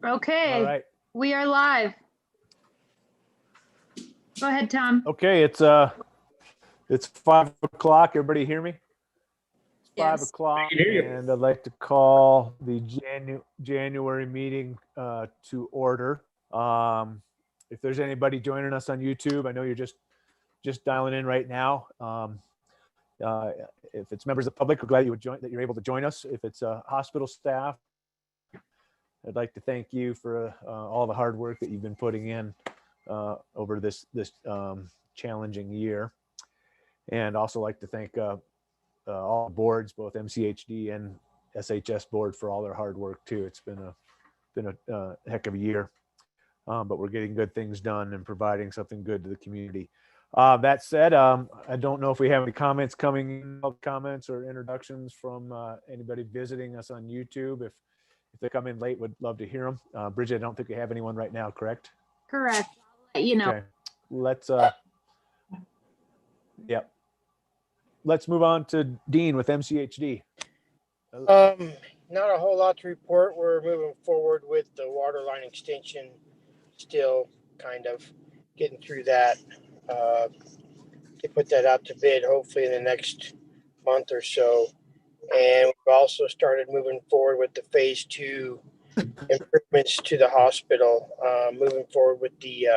Okay. All right. We are live. Go ahead, Tom. Okay, it's 5 o'clock. Everybody hear me? It's 5 Yes. o'clock, I can hear you. and I'd like to call the January meeting to order. If there's anybody joining us on YouTube, I know you're just dialing in right now. If it's members of the public, we're glad that you're able to join us. If it's hospital staff, I'd like to thank you for all the hard work that you've been putting in over this challenging year, and also like to thank all the boards, both MCHD and SHS board, for all their hard work too. It's been a heck of a year, but we're getting good things done and providing something good to the community. That said, I don't know if we have any comments coming in, comments or introductions from anybody visiting us on YouTube. If they come in late, would love to hear them. Bridget, I don't think we have anyone right now, correct? Correct. I'll let you know. Okay, let's yep. Let's move on to Dean with MCHD. Not a whole lot to report. We're moving forward with the water line extension, still kind of getting through that. To put that out to bid hopefully in the next month or so. And we've also started moving forward with the phase 2 improvements to the hospital, moving forward with the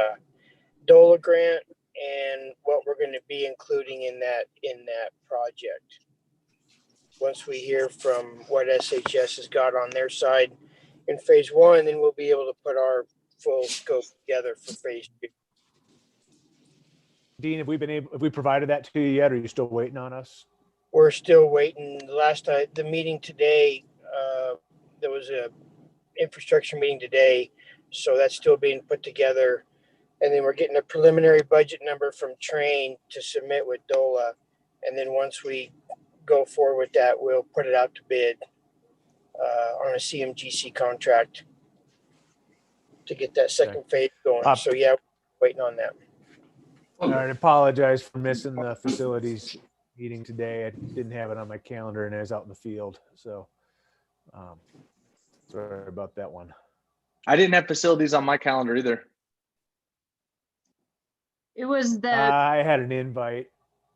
DOLA grant and what we're going to be including in that project. Once we hear from what SHS has got on their side in phase 1, then we'll be able to put our full scope together for phase 2. Dean, have we provided that to you yet, or are you still waiting on us? We're still waiting. The meeting today, there was a infrastructure meeting today, so that's still being put together. And then we're getting a preliminary budget number from Train to submit with DOLA. And then once we go forward with that, we'll put it out to bid on a CMGC contract to get that second phase going. So yeah, we're waiting on that. All right, I apologize for missing the facilities meeting today. I didn't have it on my calendar and I was out in the field. So sorry about that one. I didn't have facilities on my calendar either. It was the I had an invite.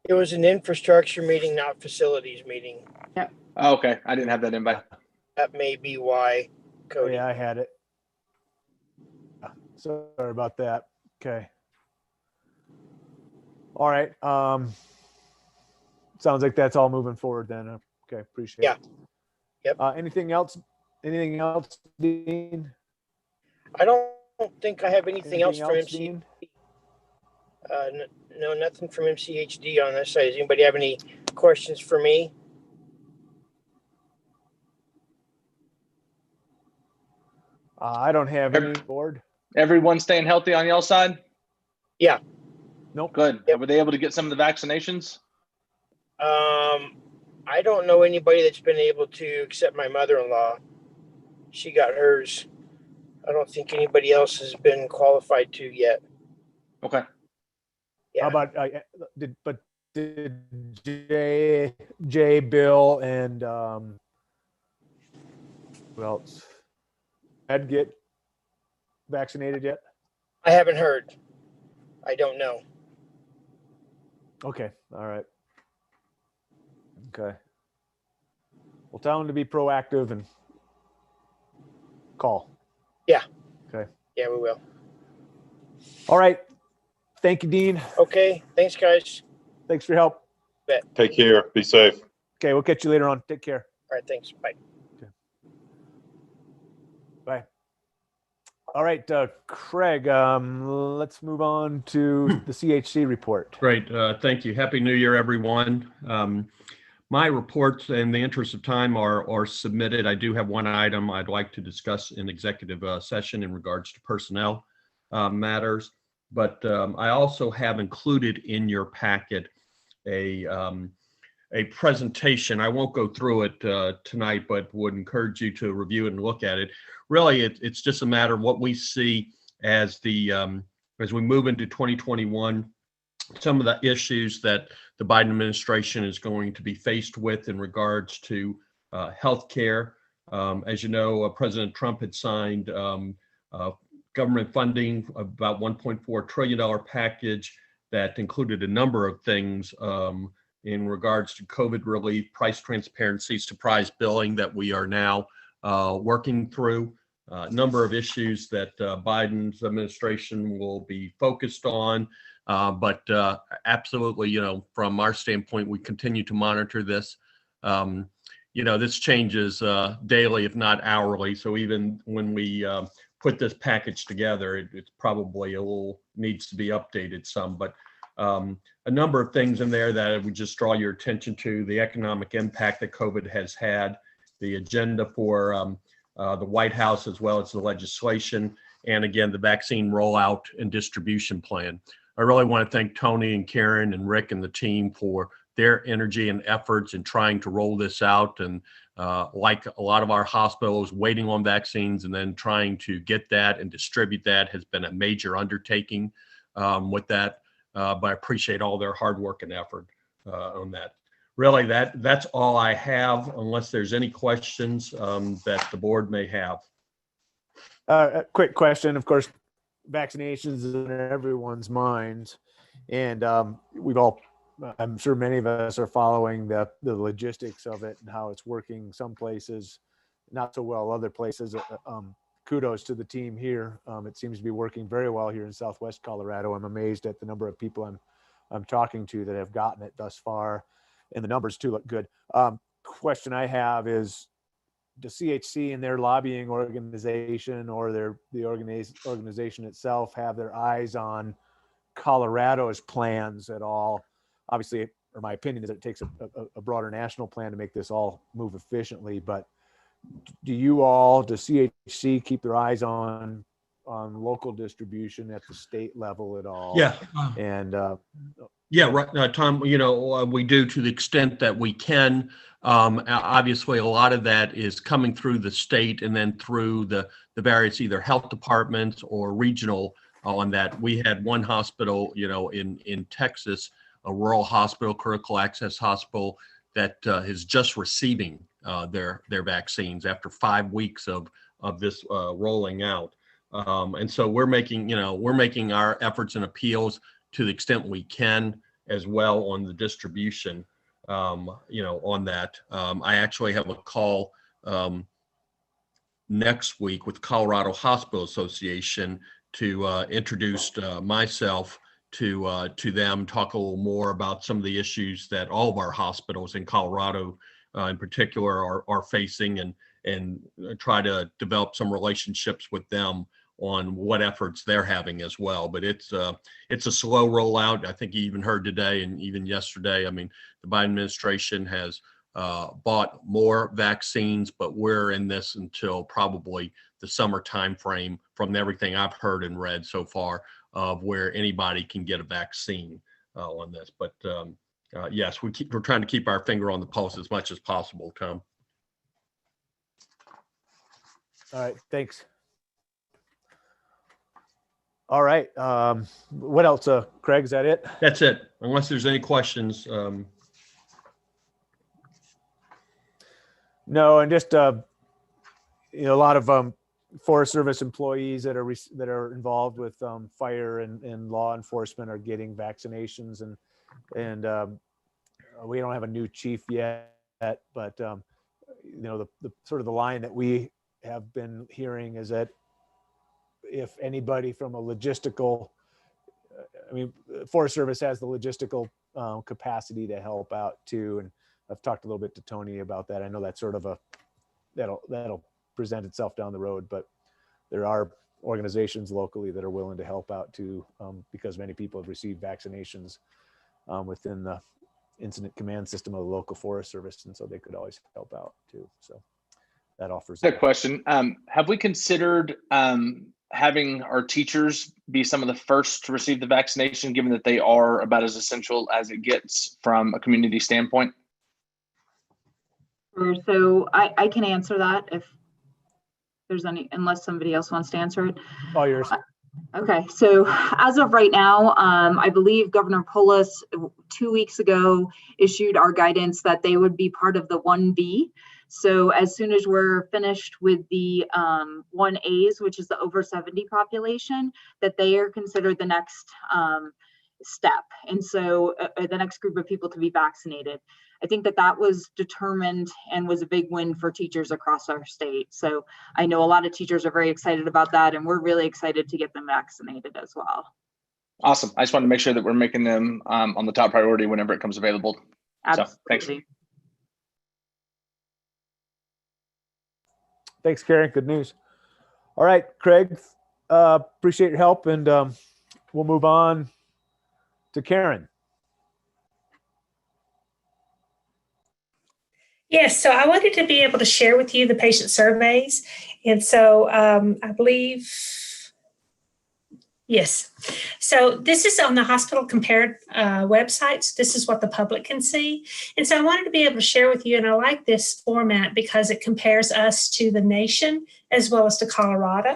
It was an infrastructure meeting, not facilities meeting. Oh, okay, I didn't have that invite. That may be why, Cody. Yeah, I had it. Sorry about that. Okay. All right. Sounds like that's all moving forward then. Okay, appreciate it. Yep. Anything else? Anything else, Dean? I don't think I have anything else from MC. Dean? No, nothing from MCHD on this side. Does anybody have any questions for me? I don't have any board. Everyone staying healthy on y'all side? Yeah. Nope. Good. Yep. Were they able to get some of the vaccinations? I don't know anybody that's been able to except my mother-in-law. She got hers. I don't think anybody else has been qualified to yet. Okay. Yeah. How about did Jay, Bill, and who else? Ed get vaccinated yet? I haven't heard. I don't know. Okay. All right. Okay. Well, tell them to be proactive and call. Yeah. Okay. Yeah, we will. All right. Thank you, Dean. Okay. Thanks, guys. Thanks for your help. Take care. Be safe. Okay. We'll catch you later on. Take care. All right. Thanks. Bye. Bye. All right, Craig, let's move on to the CHC report. Great. Thank you. Happy New Year, everyone. My reports, in the interest of time, are submitted. I do have one item I'd like to discuss in executive session in regards to personnel matters, but I also have included in your packet a presentation. I won't go through it tonight, but would encourage you to review it and look at it. Really, it's just a matter of what we see as the as we move into 2021 some of the issues that the Biden administration is going to be faced with in regards to healthcare. As you know, President Trump had signed government funding, about $1.4 trillion package that included a number of things in regards to COVID relief, price transparency, surprise billing that we are now working through. A number of issues that Biden's administration will be focused on. But absolutely, from our standpoint, we continue to monitor this. This changes daily, if not hourly. So even when we put this package together, it's probably needs to be updated some. But a number of things in there that I would just draw your attention to: the economic impact that COVID has had, the agenda for the White House, as well as the legislation, and again, the vaccine rollout and distribution plan. I really want to thank Tony and Karen and Rick and the team for their energy and efforts in trying to roll this out. And like a lot of our hospitals, waiting on vaccines and then trying to get that and distribute that has been a major undertaking with that. But I appreciate all their hard work and effort on that. Really, that's all I have, unless there's any questions that the board may have. A quick question. Of course, vaccinations is in everyone's mind, and I'm sure many of us are following the logistics of it and how it's working some places, not so well other places. Kudos to the team here. It seems to be working very well here in Southwest Colorado. I'm amazed at the number of people I'm talking to that have gotten it thus far, and the numbers too look good. Question I have is, does CHC and their lobbying organization or the organization itself have their eyes on Colorado's plans at all? Obviously, or my opinion is, it takes a broader national plan to make this all move efficiently. But does CHC keep their eyes on local distribution at the state level at all? Yeah. And yeah, right, Tom. We do to the extent that we can. Obviously, a lot of that is coming through the state and then through the various either health departments or regional on that. We had one hospital, in Texas, a rural hospital, critical access hospital, that is just receiving their vaccines after 5 weeks of this rolling out. And so we're making our efforts and appeals to the extent we can as well on the distribution. On that. I actually have a call next week with Colorado Hospital Association to introduce myself to them, talk a little more about some of the issues that all of our hospitals in Colorado in particular are facing, and try to develop some relationships with them on what efforts they're having as well. But it's a slow rollout. I think you even heard today and even yesterday. I mean, the Biden administration has bought more vaccines, but we're in this until probably the summer timeframe, from everything I've heard and read so far, of where anybody can get a vaccine on this. But yes, we're trying to keep our finger on the pulse as much as possible, Tom. all right, thanks. All right. What else, Craig? Is that it? That's it. Unless there's any questions. No, and just a lot of Forest Service employees that are involved with fire and law enforcement are getting vaccinations, and we don't have a new chief yet, but the sort of the line that we have been hearing is that if anybody from a logistical, Forest Service has the logistical capacity to help out too. And I've talked a little bit to Tony about that. I know that's sort of that'll present itself down the road, but there are organizations locally that are willing to help out too, because many people have received vaccinations within the incident command system of the local Forest Service. And so they could always help out too. So that offers. Good question. Have we considered having our teachers be some of the first to receive the vaccination, given that they are about as essential as it gets from a community standpoint? So I can answer that if there's any, unless somebody else wants to answer it. All yours. Okay, so as of right now, I believe Governor Polis 2 weeks ago issued our guidance that they would be part of the 1B. So as soon as we're finished with the 1As, which is the over 70 population, that they are considered the next step. And so the next group of people to be vaccinated. I think that that was determined and was a big win for teachers across our state. So I know a lot of teachers are very excited about that, and we're really excited to get them vaccinated as well. Awesome. I just wanted to make sure that we're making them on the top priority whenever it comes available. Absolutely. So thanks. Thanks, Karen. Good news. All right, Craig, appreciate your help, and we'll move on to Karen. Yes, so I wanted to be able to share with you the patient surveys. And so I believe, yes. So this is on the Hospital Compared website. So this is what the public can see. And so I wanted to be able to share with you, and I like this format because it compares us to the nation as well as to Colorado.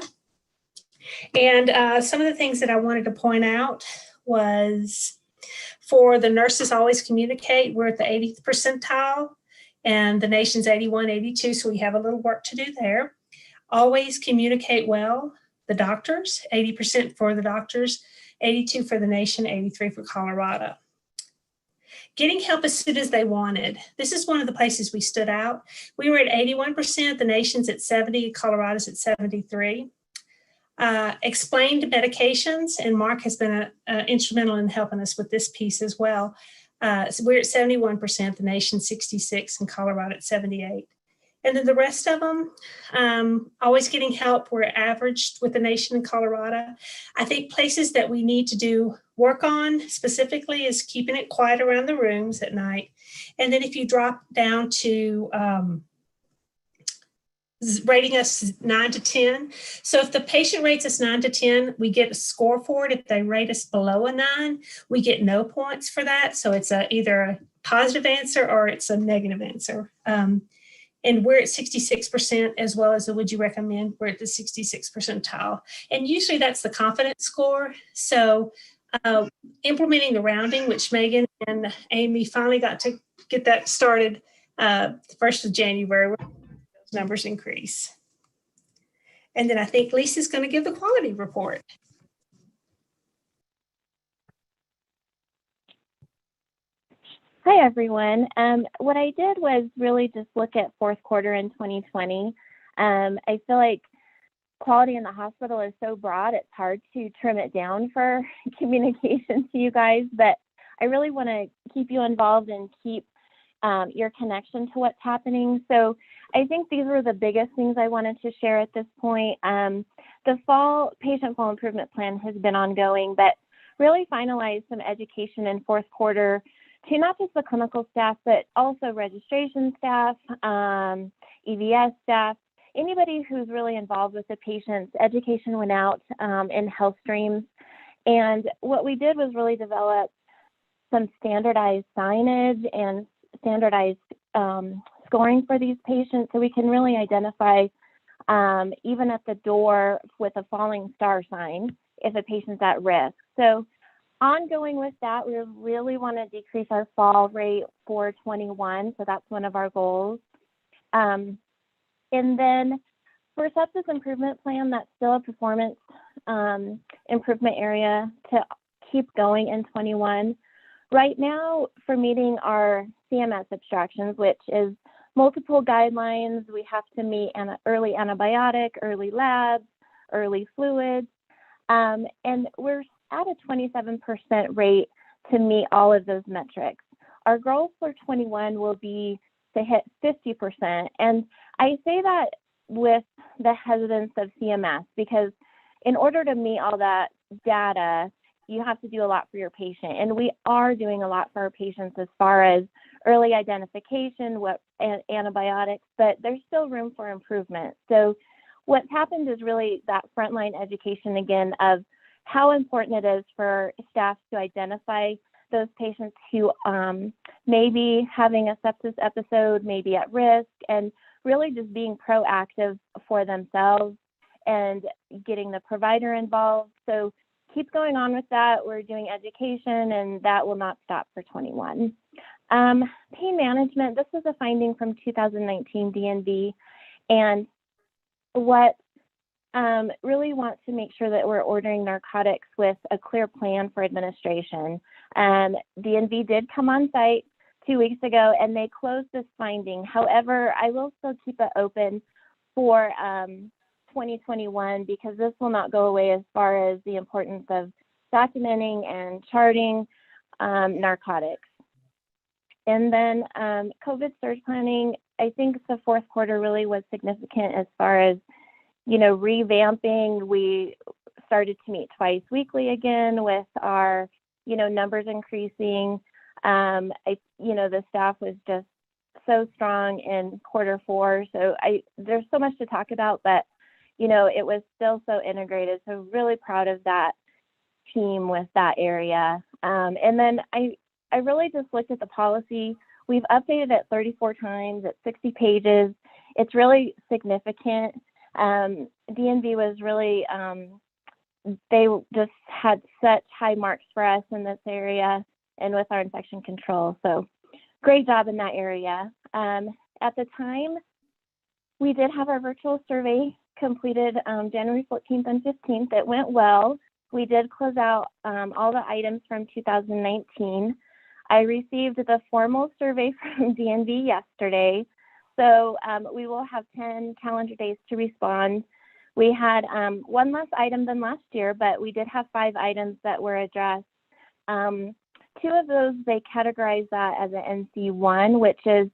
And some of the things that I wanted to point out was for the nurses always communicate, we're at the 80th percentile. And the nation's 81, 82, so we have a little work to do there. Always communicate well. The doctors, 80% for the doctors, 82 for the nation, 83 for Colorado. Getting help as soon as they wanted. This is one of the places we stood out. We were at 81%, the nation's at 70, Colorado's at 73. Explained medications, and Mark has been instrumental in helping us with this piece as well. So we're at 71%, the nation 66, and Colorado at 78. And then the rest of them, always getting help. We're averaged with the nation in Colorado. I think places that we need to do work on specifically is keeping it quiet around the rooms at night. And then if you drop down to rating us 9 to 10. So if the patient rates us 9 to 10, we get a score for it. If they rate us below a 9, we get no points for that. So it's either a positive answer or it's a negative answer. And we're at 66% as well as the would you recommend. We're at the 66th percentile. And usually that's the confidence score. So implementing the rounding, which Megan and Amy finally got to get that started the 1st of January. Numbers increase. And then I think Lisa's going to give the quality report. Hi, everyone. What I did was really just look at fourth quarter in 2020. I feel like quality in the hospital is so broad, it's hard to trim it down for communication to you guys, but I really want to keep you involved and keep your connection to what's happening. So I think these were the biggest things I wanted to share at this point. The fall patient flow improvement plan has been ongoing, but really finalized some education in fourth quarter to not just the clinical staff, but also registration staff, EVS staff, anybody who's really involved with the patients. Education went out in health streams. And what we did was really develop some standardized signage and standardized scoring for these patients, so we can really identify even at the door with a falling star sign if a patient's at risk. So ongoing with that, we really want to decrease our fall rate for 21, so that's one of our goals. And then for sepsis improvement plan, that's still a performance improvement area to keep going in 21. Right now, for meeting our CMS abstractions, which is multiple guidelines, we have to meet early antibiotic, early labs, early fluids, and we're at a 27% rate to meet all of those metrics. Our goal for 21 will be to hit 50%. And I say that with the hesitance of CMS, because in order to meet all that data, you have to do a lot for your patient. And we are doing a lot for our patients as far as early identification, what antibiotics, but there's still room for improvement. So what's happened is really that frontline education again of how important it is for staff to identify those patients who may be having a sepsis episode, may be at risk, and really just being proactive for themselves and getting the provider involved So keep going on with that. We're doing education, and that will not stop for 21. Pain management, this was a finding from 2019 DNV, and what really want to make sure that we're ordering narcotics with a clear plan for administration. DNV did come on site 2 weeks ago, and they closed this finding. However, I will still keep it open for 2021, because this will not go away as far as the importance of documenting and charting narcotics. And then COVID surge planning, I think the fourth quarter really was significant as far as, revamping. We started to meet twice weekly again with our, numbers increasing. The staff was just so strong in quarter four. So there's so much to talk about, but it was still so integrated. So really proud of that team with that area. And then I really just looked at the policy. We've updated it 34 times. It's 60 pages. It's really significant. DNV was really, they just had such high marks for us in this area and with our infection control. So great job in that area. At the time, we did have our virtual survey completed January 14th and 15th. It went well. We did close out all the items from 2019. I received the formal survey from DNV yesterday. So we will have 10 calendar days to respond. We had one less item than last year, but we did have 5 items that were addressed. 2 of those, they categorize that as an NC1, which is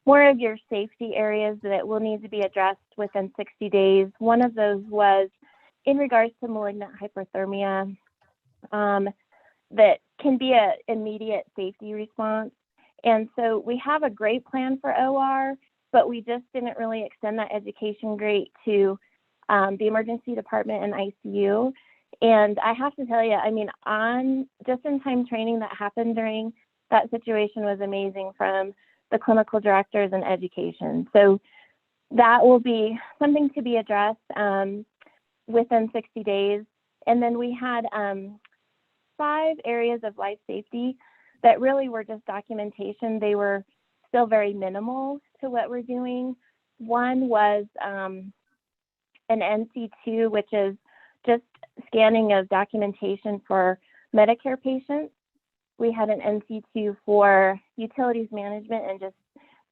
more of your safety areas that will need to be addressed within 60 days. One of those was in regards to malignant hyperthermia that can be an immediate safety response. And so we have a great plan for OR, but we just didn't really extend that education grade to the emergency department and ICU. And I have to tell you, on just-in-time training that happened during that situation was amazing from the clinical directors and education. So that will be something to be addressed within 60 days. And then we had 5 areas of life safety that really were just documentation. They were still very minimal to what we're doing. One was an NC2, which is just scanning of documentation for Medicare patients. We had an NC2 for utilities management and just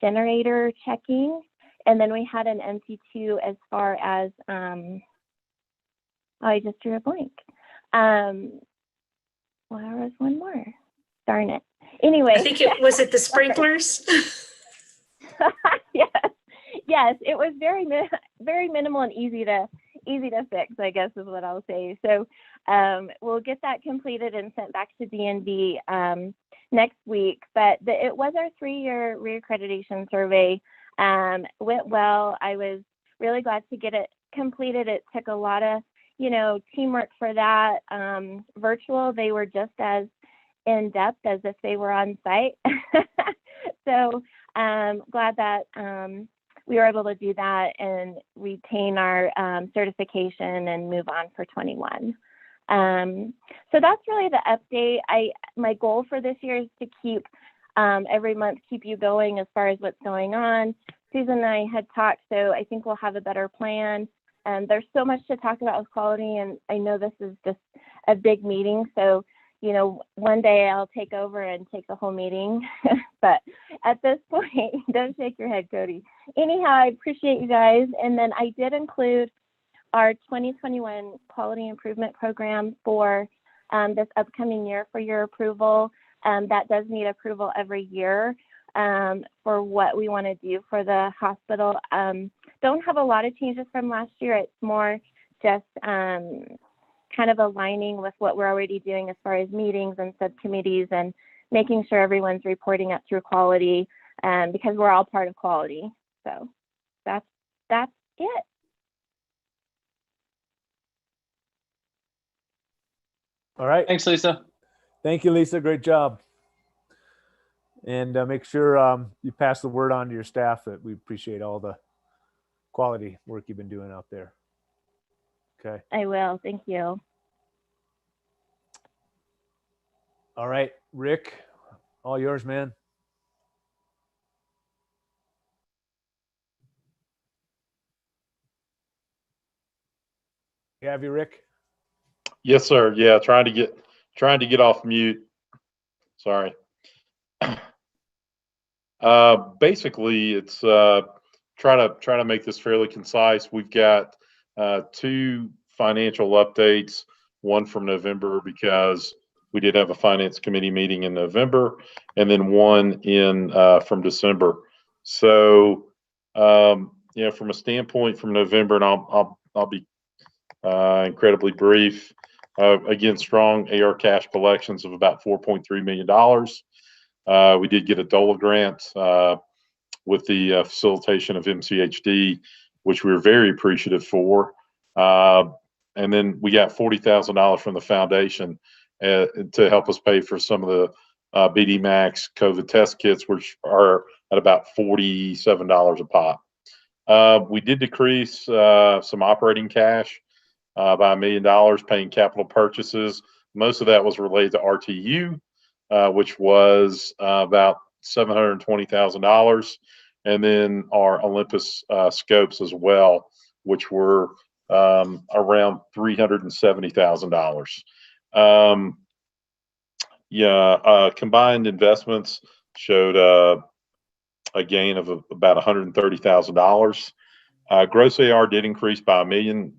generator checking. And then we had an NC2 as far as, I just drew a blank. Well, there was one more. Darn it. Anyway. I think it was the sprinklers. Yes, it was very minimal and easy to fix, I guess is what I'll say. So we'll get that completed and sent back to DNV next week. But it was our 3-year reaccreditation survey. Went well. I was really glad to get it completed. It took a lot of teamwork for that. Virtual, they were just as in depth as if they were on site. So glad that we were able to do that and retain our certification and move on for 21. So that's really the update. My goal for this year is to keep every month, keep you going as far as what's going on. Susan and I had talked, so I think we'll have a better plan. There's so much to talk about with quality, and I know this is just a big meeting. So, one day I'll take over and take the whole meeting. But at this point, don't shake your head, Cody. Anyhow, I appreciate you guys. And then I did include our 2021 quality improvement program for this upcoming year for your approval. That does need approval every year for what we want to do for the hospital. Don't have a lot of changes from last year. It's more just kind of aligning with what we're already doing as far as meetings and subcommittees and making sure everyone's reporting up through quality because we're all part of quality. So that's it. All right. Thanks, Lisa. Thank you, Lisa. Great job. And make sure you pass the word on to your staff that we appreciate all the quality work you've been doing out there. Okay. I will. Thank you. All right, Rick, all yours, man. You have you, Rick? Yes, sir. Yeah, trying to get off mute. Sorry. Basically, it's try to make this fairly concise. We've got two financial updates. One from November because we did have a finance committee meeting in November, and then one in from December. So, from a standpoint from November, and I'll be incredibly brief. Again, strong AR cash collections of about $4.3 million. We did get a DOLA grant with the facilitation of MCHD, which we were very appreciative for. And then we got $40,000 from the foundation to help us pay for some of the BD Max COVID test kits, which are at about $47 a pop. We did decrease some operating cash by $1 million, paying capital purchases. Most of that was related to RTU, which was about $720,000, and then our Olympus scopes as well, which were around $370,000. Combined investments showed a gain of about $130,000. Gross AR did increase by $1 million,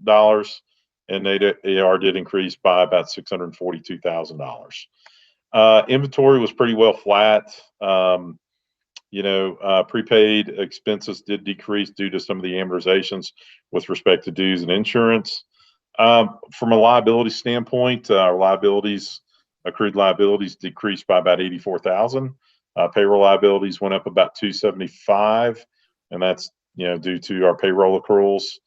and net AR did increase by about $642,000. Inventory was pretty well flat. Prepaid expenses did decrease due to some of the amortizations with respect to dues and insurance. From a liability standpoint, our accrued liabilities decreased by about $84,000. Payroll liabilities went up about $275,000, and that's due to our payroll accruals.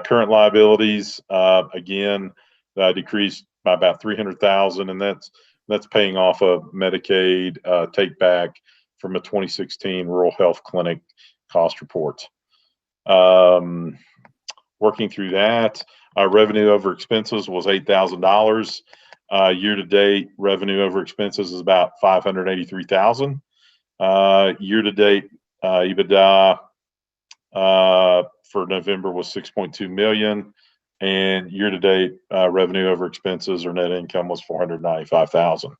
Current liabilities again decreased by about $300,000, and that's paying off a Medicaid take back from a 2016 rural health clinic cost report. Working through that, our revenue over expenses was $8,000. Year to date, revenue over expenses is about $583,000. Year to date, EBITDA for November was $6.2 million, and year to date revenue over expenses or net income was $495,000.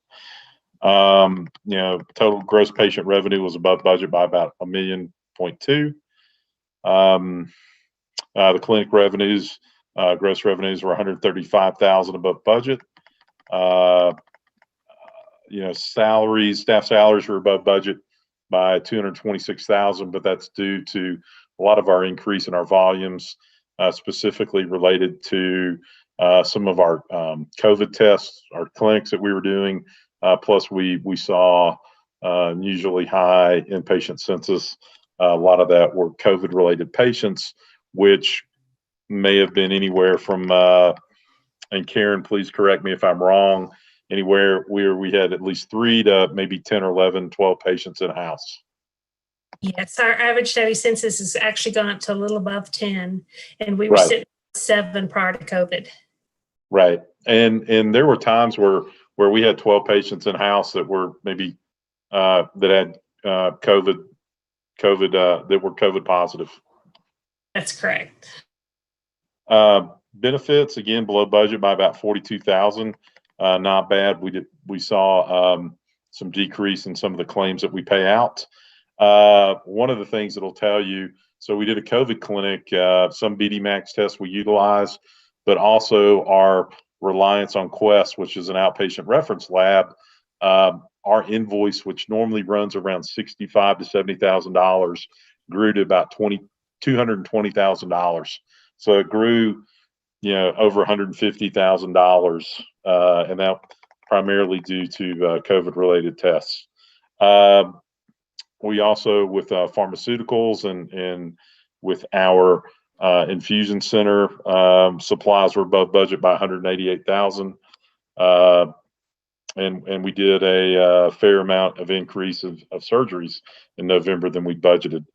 Total gross patient revenue was above budget by about $1.2 million. The clinic revenues, gross revenues were $135,000 above budget. Staff salaries were above budget by $226,000, but that's due to a lot of our increase in our volumes, specifically related to some of our COVID tests, our clinics that we were doing. Plus, we saw unusually high inpatient census. A lot of that were COVID-related patients, which may have been anywhere from, and Karen, please correct me if I'm wrong, anywhere where we had at least 3 to maybe 10 or 11, 12 patients in a house. Yes, our average daily census has actually gone up to a little above 10, and we were sitting at 7 prior to COVID. Right, and there were times where we had 12 patients in house that were maybe that had COVID that were COVID positive. That's correct. Benefits again below budget by about $42,000. Not bad. We saw some decrease in some of the claims that we pay out. One of the things that'll tell you, so we did a COVID clinic, some BD Max tests we utilize, but also our reliance on Quest, which is an outpatient reference lab. Our invoice, which normally runs around $65,000 to $70,000, grew to about $220,000. So it grew, over $150,000, and that primarily due to COVID-related tests. We also, with pharmaceuticals and with our infusion center, supplies were above budget by $188,000. And we did a fair amount of increase of surgeries in November than we budgeted.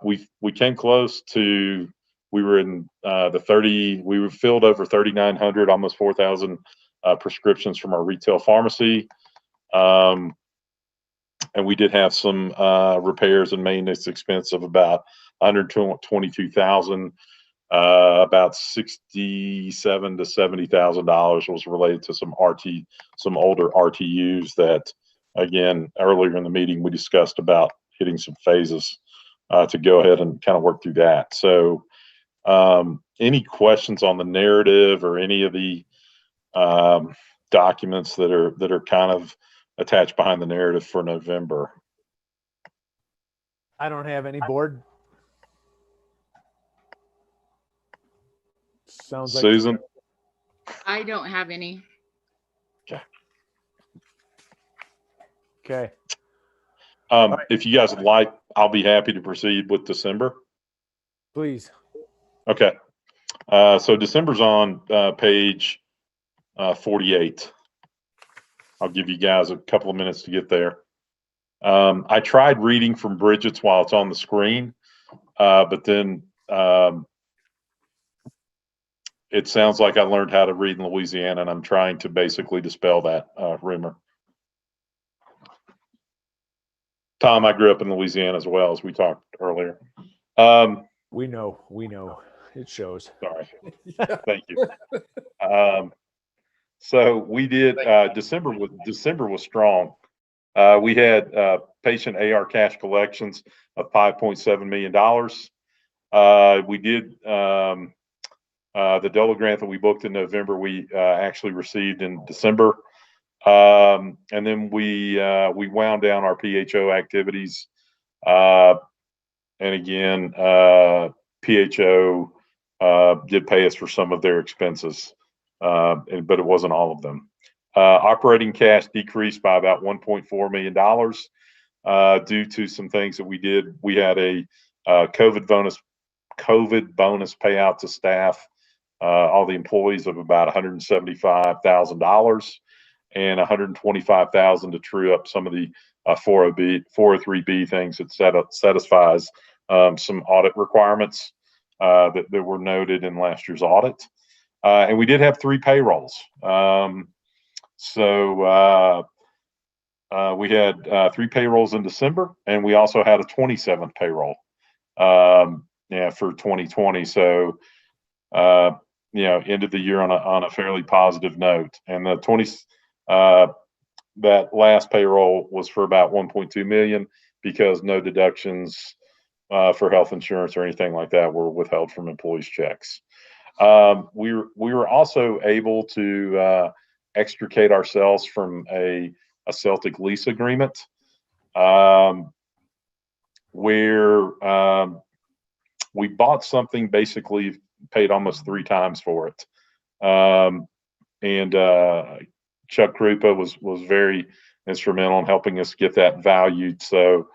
We came close to, we were in we were filled over 3,900, almost 4,000 prescriptions from our retail pharmacy. And we did have some repairs and maintenance expense of about $122,000. About $67,000 to $70,000 was related to some older RTUs that, again, earlier in the meeting we discussed about hitting some phases to go ahead and kind of work through that. So, any questions on the narrative or any of the documents that are kind of attached behind the narrative for November? I don't have any board. Sounds like Susan? I don't have any. okay. If you guys would like, I'll be happy to proceed with December. Please. Okay. So December's on page 48. I'll give you guys a couple of minutes to get there. I tried reading from Bridget's while it's on the screen, but then it sounds like I learned how to read in Louisiana, and I'm trying to basically dispel that rumor. Tom, I grew up in Louisiana as well, as we talked earlier. We know. It shows. Sorry. Thank you. So we did, December was strong. We had patient AR cash collections of $5.7 million. We did the DOLA grant that we booked in November, we actually received in December. And then we wound down our PHO activities. And again, PHO did pay us for some of their expenses, but it wasn't all of them. Operating cash decreased by about $1.4 million due to some things that we did. We had a COVID bonus payout to staff, all the employees, of about $175,000, and $125,000 to true up some of the 403B things that satisfies some audit requirements that were noted in last year's audit. And we did have 3 payrolls. So we had 3 payrolls in December, and we also had a 27th payroll for 2020. So ended the year on a fairly positive note. And the that last payroll was for about $1.2 million, because no deductions for health insurance or anything like that were withheld from employees' checks. We were also able to extricate ourselves from a Celtic lease agreement, where we bought something, basically paid almost 3 times for it. And Chuck Krupa was very instrumental in helping us get that valued. So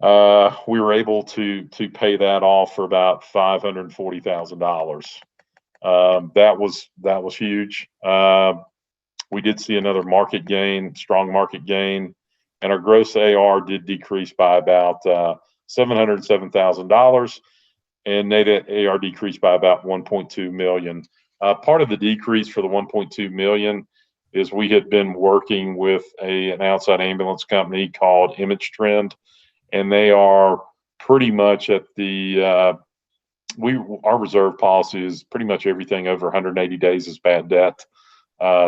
we were able to pay that off for about $540,000. That was huge. We did see another strong market gain, and our gross AR did decrease by about $707,000, and net AR decreased by about $1.2 million. Part of the decrease for the $1.2 million is we had been working with an outside ambulance company called Image Trend, and they are pretty much at the our reserve policy is pretty much everything over 180 days is bad debt.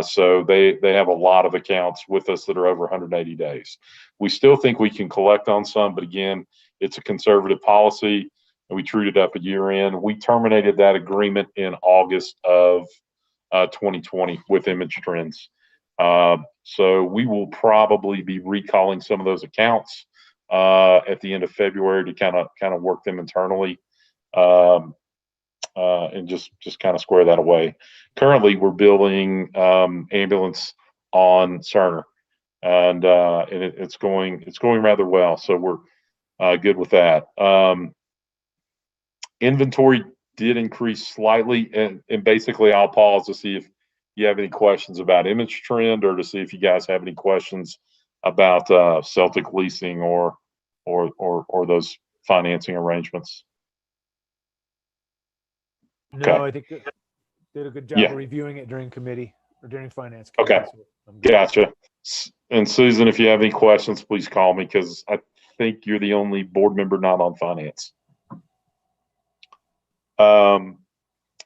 So they have a lot of accounts with us that are over 180 days. We still think we can collect on some, but again, it's a conservative policy, and we treated up at year end. We terminated that agreement in August of 2020 with Image Trends. So we will probably be recalling some of those accounts at the end of February to kind of work them internally, and just kind of square that away. Currently, we're building ambulance on Cerner, and it's going rather well. So we're good with that. Inventory did increase slightly, and basically I'll pause to see if you have any questions about Image Trend, or to see if you guys have any questions about Celtic leasing or those financing arrangements. No, Okay. I think they did a good job Yeah. of reviewing it during committee or during finance Okay. committee. I'm good. Gotcha. And Susan, if you have any questions, please call me because I think you're the only board member not on finance.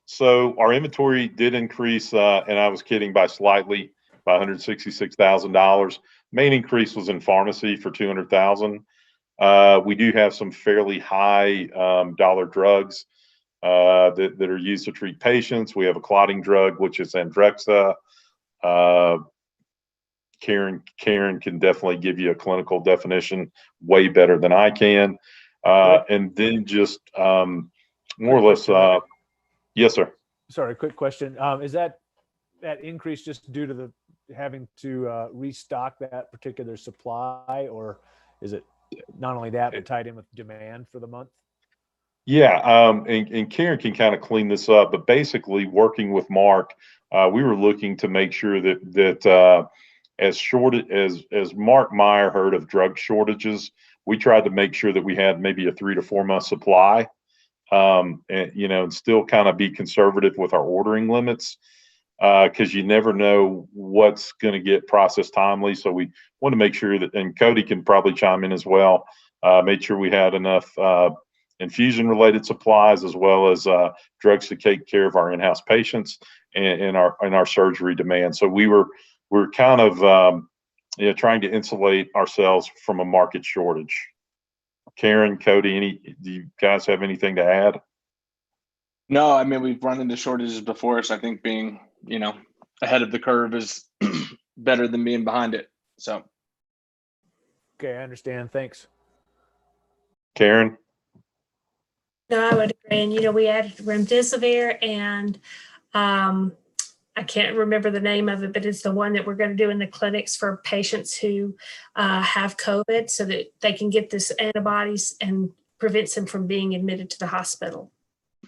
So our inventory did increase, and I was kidding by slightly, by $166,000. Main increase was in pharmacy for $200,000. We do have some fairly high dollar drugs that are used to treat patients. We have a clotting drug, which is Andrexa. Karen can definitely give you a clinical definition way better than I can. And then just more or less, yes, sir. Sorry, quick question. Is that increase just due to the having to restock that particular supply, or is it not only that, but tied in with demand for the month? Yeah, and Karen can kind of clean this up, but basically working with Mark, we were looking to make sure that as Mark Meyer heard of drug shortages, we tried to make sure that we had maybe a 3 to 4 month supply, and and still kind of be conservative with our ordering limits, because you never know what's going to get processed timely. So we want to make sure that, and Cody can probably chime in as well, made sure we had enough infusion related supplies as well as drugs to take care of our in-house patients and our surgery demand. So we're kind of trying to insulate ourselves from a market shortage. Karen, Cody, do you guys have anything to add? No, I mean, we've run into shortages before, so I think being, ahead of the curve is better than being behind it. So. Okay, I understand. Thanks. Karen? No, I would agree. And, we added remdesivir and I can't remember the name of it, but it's the one that we're going to do in the clinics for patients who have COVID so that they can get this antibodies and prevents them from being admitted to the hospital.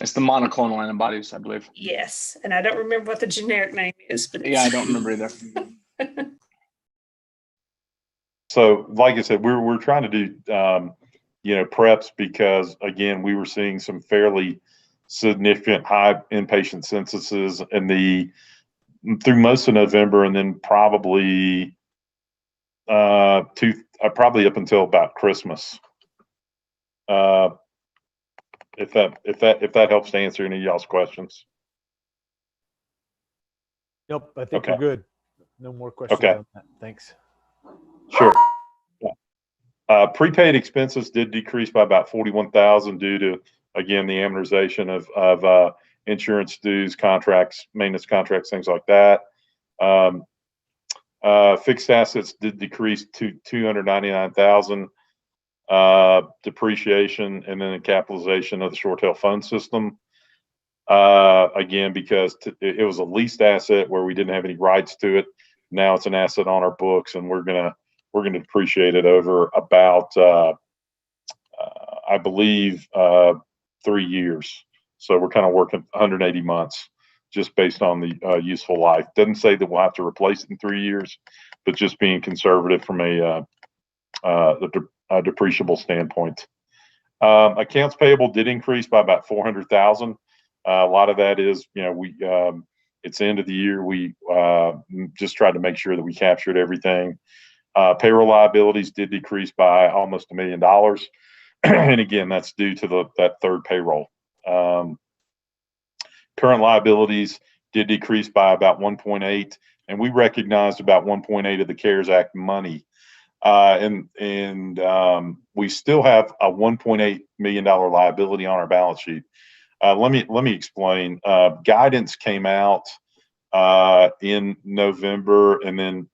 It's the monoclonal antibodies, I believe. Yes. And I don't remember what the generic name is, but yeah, I don't remember either. So like I said, we're trying to do, preps because, again, we were seeing some fairly significant high inpatient censuses through most of November, and then probably probably up until about Christmas. If that helps to answer any of y'all's questions. Nope, I think Okay. we're good. No more questions Okay. on that. Thanks. Sure. Prepaid expenses did decrease by about 41,000 due to, again, the amortization of insurance dues, contracts, maintenance contracts, things like that. Fixed assets did decrease to 299,000. Depreciation and then the capitalization of the short tail fund system. Again, because it was a leased asset where we didn't have any rights to it. Now it's an asset on our books, and we're gonna depreciate it over about I believe 3 years. So we're kind of working 180 months just based on the useful life. Doesn't say that we'll have to replace it in 3 years, but just being conservative from a depreciable standpoint. Accounts payable did increase by about 400,000. A lot of that is, it's the end of the year. We just tried to make sure that we captured everything. Payroll liabilities did decrease by almost $1 million. And again, that's due to that third payroll. Current liabilities did decrease by about 1.8, and we recognized about 1.8 of the CARES Act money. And we still have a $1.8 million liability on our balance sheet. Let me explain. Guidance came out in November and then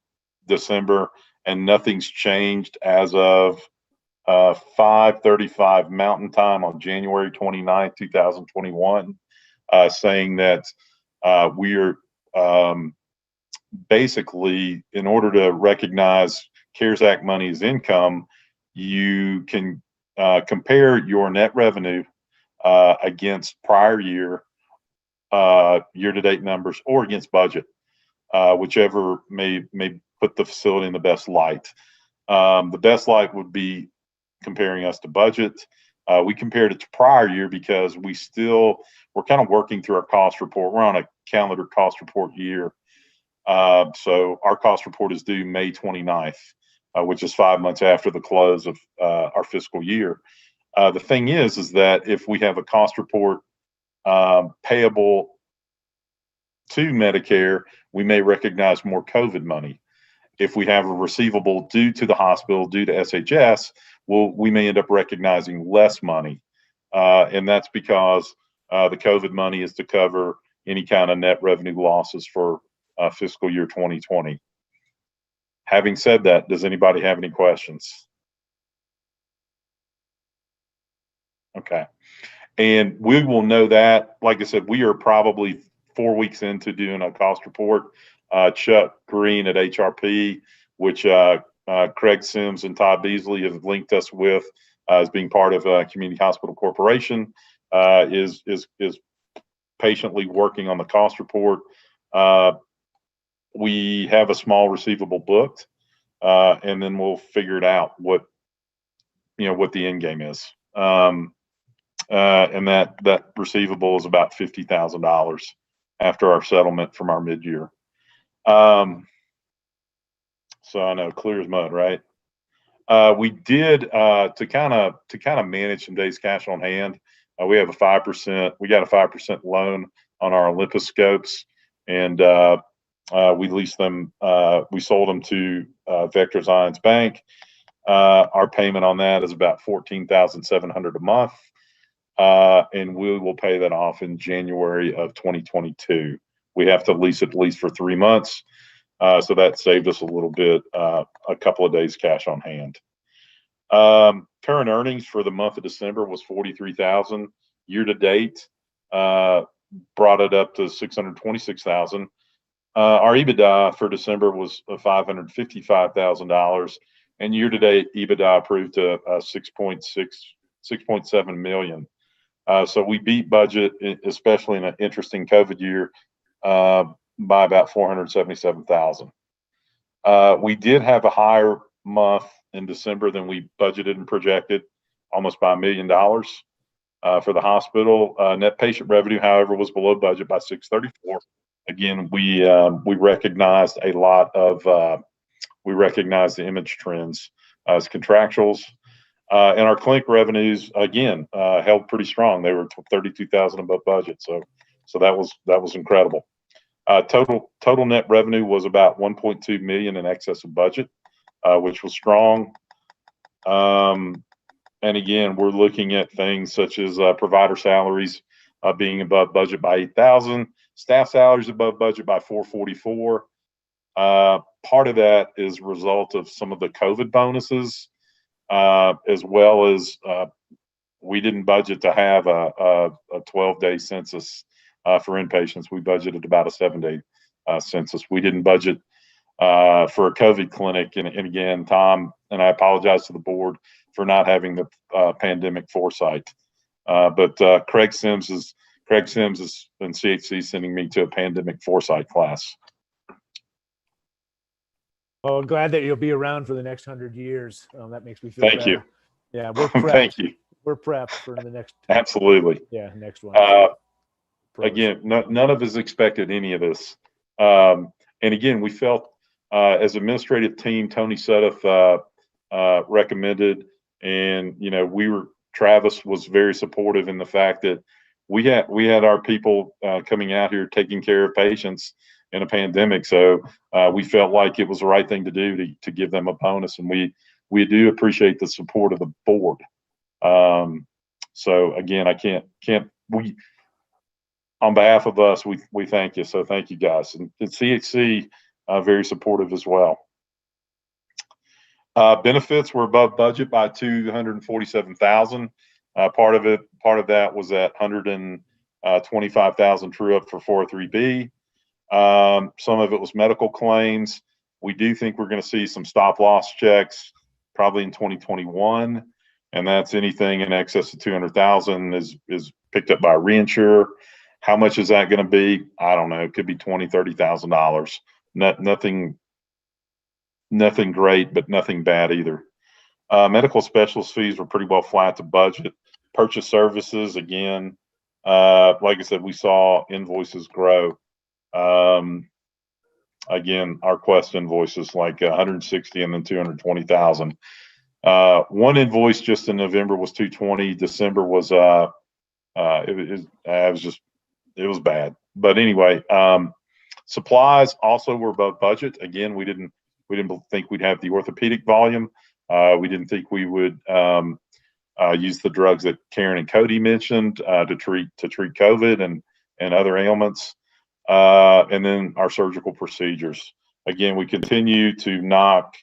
December, and nothing's changed as of 5:35 Mountain Time on January 29th, 2021, saying that we're basically, in order to recognize CARES Act money as income, you can compare your net revenue against prior year year-to-date numbers or against budget, whichever may put the facility in the best light. The best light would be comparing us to budget. We compared it to prior year because we're kind of working through our cost report. We're on a calendar cost report year. So our cost report is due May 29th, which is 5 months after the close of our fiscal year. The thing is that if we have a cost report payable to Medicare, we may recognize more COVID money. If we have a receivable due to the hospital, due to SHS, we may end up recognizing less money. And that's because the COVID money is to cover any kind of net revenue losses for fiscal year 2020. Having said that, does anybody have any questions? Okay. And we will know that, like I said, we are probably 4 weeks into doing a cost report. Chuck Green at HRP, which Craig Sims and Todd Beasley have linked us with as being part of Community Hospital Corporation, is patiently working on the cost report. We have a small receivable booked, and then we'll figure it out what the end game is. And that receivable is about $50,000 after our settlement from our mid-year. So I know, clear as mud, right? We did to kind of manage some days cash on hand. We have a 5%. We got a 5% loan on our Olympus scopes, and we leased them. We sold them to Vector Zions Bank. Our payment on that is about $14,700 a month, and we will pay that off in January of 2022. We have to lease it at least for 3 months, so that saved us a little bit, a couple of days cash on hand. Current earnings for the month of December was $43,000. Year to date, brought it up to $626,000. Our EBITDA for December was $555,000, and year to date EBITDA approved to 6.7 million. So we beat budget, especially in an interesting COVID year, by about $477,000. We did have a higher month in December than we budgeted and projected, almost by $1 million for the hospital. Net patient revenue, however, was below budget by $634,000. Again, we recognized a lot of we recognized the image trends as contractuals, and our clinic revenues again held pretty strong. They were $32,000 above budget, so that was incredible. Total net revenue was about 1.2 million in excess of budget, which was strong. And again, we're looking at things such as provider salaries being above budget by 8,000, staff salaries above budget by 444. Part of that is a result of some of the COVID bonuses, as well as we didn't budget to have a 12-day census for inpatients. We budgeted about a 7-day census. We didn't budget for a COVID clinic. And again, Tom, and I apologize to the board for not having the pandemic foresight. But Craig Sims is in CHC sending me to a pandemic foresight class. Well, I'm glad that you'll be around for the next 100 years. That makes me feel Thank better. you. Yeah, we're prepped. Thank you. We're prepped for the next. Absolutely. Yeah, next one. Again, none of us expected any of this. And again, we felt as administrative team, Tony Sudduth recommended, and Travis was very supportive in the fact that we had our people coming out here taking care of patients in a pandemic. So we felt like it was the right thing to do to give them a bonus, and we do appreciate the support of the board. So again, on behalf of us, we thank you. So thank you guys, and CHC very supportive as well. Benefits were above budget by $247,000. Part of that was that $125,000 true up for 403B. Some of it was medical claims. We do think we're going to see some stop loss checks probably in 2021, and that's anything in excess of 200,000 is picked up by a reinsurer. How much is that going to be? I don't know. It could be $20,000-$30,000. Nothing great, but nothing bad either. Medical specialist fees were pretty well flat to budget. Purchase services, again, like I said, we saw invoices grow. again, our Quest invoice is like 160 and then 220,000. One invoice just in November was 220. December was it was bad. But anyway, supplies also were above budget. Again, we didn't think we'd have the orthopedic volume. We didn't think we would use the drugs that Karen and Cody mentioned to treat COVID and other ailments. And then our surgical procedures. Again, we continue to knock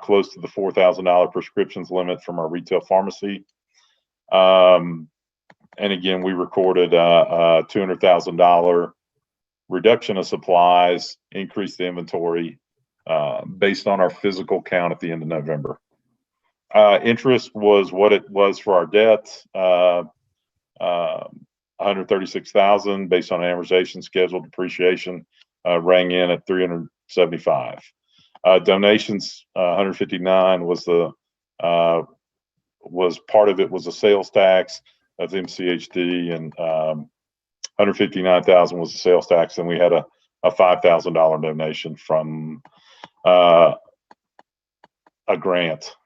close to the $4,000 prescriptions limit from our retail pharmacy. And again, we recorded a $200,000 reduction of supplies, increased the inventory based on our physical count at the end of November. Interest was what it was for our debt, $136,000 based on amortization schedule. Depreciation rang in at $375. Donations, $159 was part of it was a sales tax of MCHD, and $159,000 was the sales tax, and we had a $5,000 donation from a grant.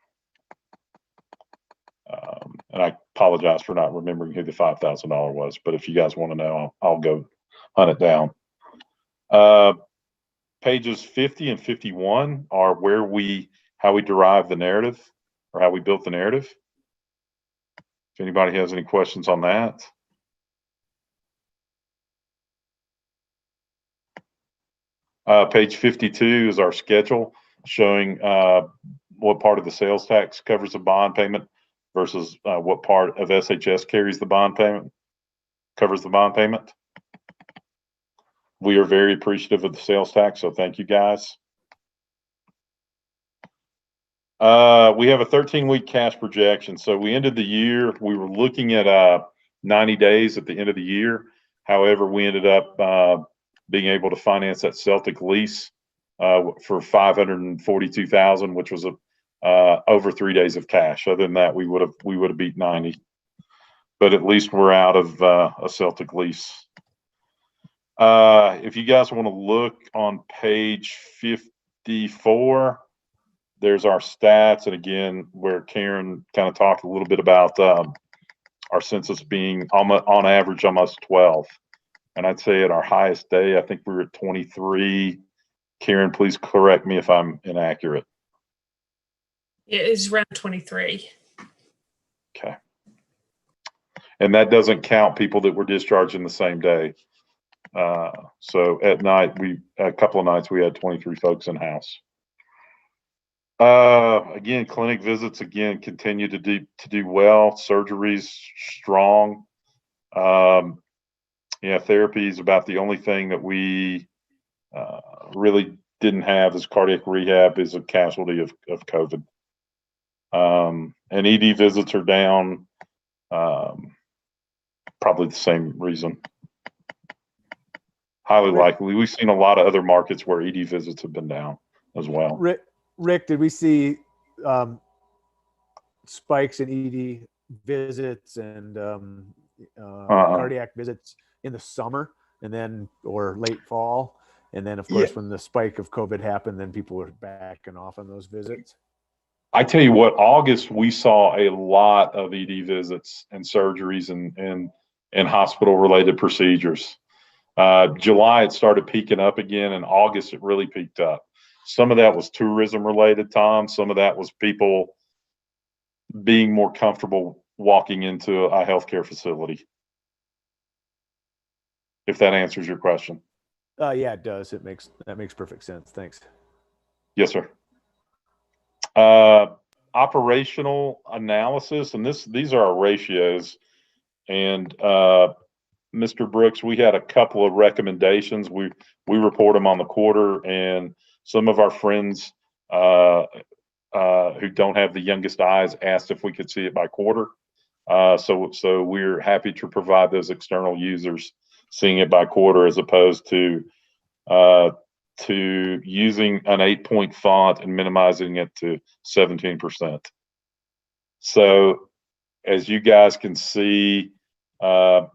And I apologize for not remembering who the $5,000 was, but if you guys want to know, I'll go hunt it down. Pages 50 and 51 are how we derive the narrative, or how we built the narrative. If anybody has any questions on that. Page 52 is our schedule showing what part of the sales tax covers the bond payment versus what part of SHS covers the bond payment. We are very appreciative of the sales tax, so thank you guys. We have a 13-week cash projection. So we ended the year, we were looking at 90 days at the end of the year. However, we ended up being able to finance that Celtic lease for $542,000, which was over 3 days of cash. Other than that, we would have beat 90. But at least we're out of a Celtic lease. If you guys want to look on page 54, there's our stats. And again, where Karen kind of talked a little bit about our census being on average almost 12. And I'd say at our highest day, I think we were at 23. Karen, please correct me if I'm inaccurate. It is around 23. Okay. And that doesn't count people that were discharged in the same day. So at night, a couple of nights, we had 23 folks in house. Again, clinic visits continue to do well. Surgeries strong. Therapy is about the only thing that we really didn't have as cardiac rehab is a casualty of COVID. And ED visits are down, probably the same reason. Highly likely. We've seen a lot of other markets where ED visits have been down as well. Rick, did we see spikes in ED visits and cardiac visits in the summer or late fall? And then, of course, when the spike of COVID happened, then people were backing off on those visits. I tell you what, August, we saw a lot of ED visits and surgeries and hospital-related procedures. July, it started peaking up again. In August, it really peaked up. Some of that was tourism-related, Tom. Some of that was people being more comfortable walking into a healthcare facility. If that answers your question. Yeah, it does. That makes perfect sense. Thanks. Yes, sir. Operational analysis, and these are our ratios. And Mr. Brooks, we had a couple of recommendations. We report them on the quarter, and some of our friends who don't have the youngest eyes asked if we could see it by quarter. So we're happy to provide those external users seeing it by quarter, as opposed to using an 8-point font and minimizing it to 17%. So as you guys can see, our